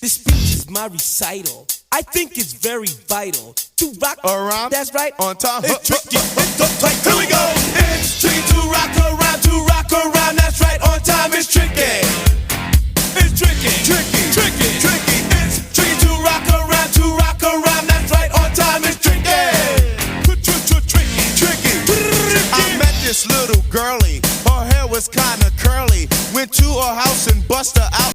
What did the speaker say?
This speech is my recital. I think it's very vital to rock around. That's right. On time. It's tricky. Here we go. It's tricky to rock around. That's right. On time. It's tricky. It's tricky. Tricky. Tricky. Tricky. It's tricky to rock around. That's right. On time. It's tricky. Tricky. I met this little girlie. Her hair was kinda curly. Went to her house and bust her out.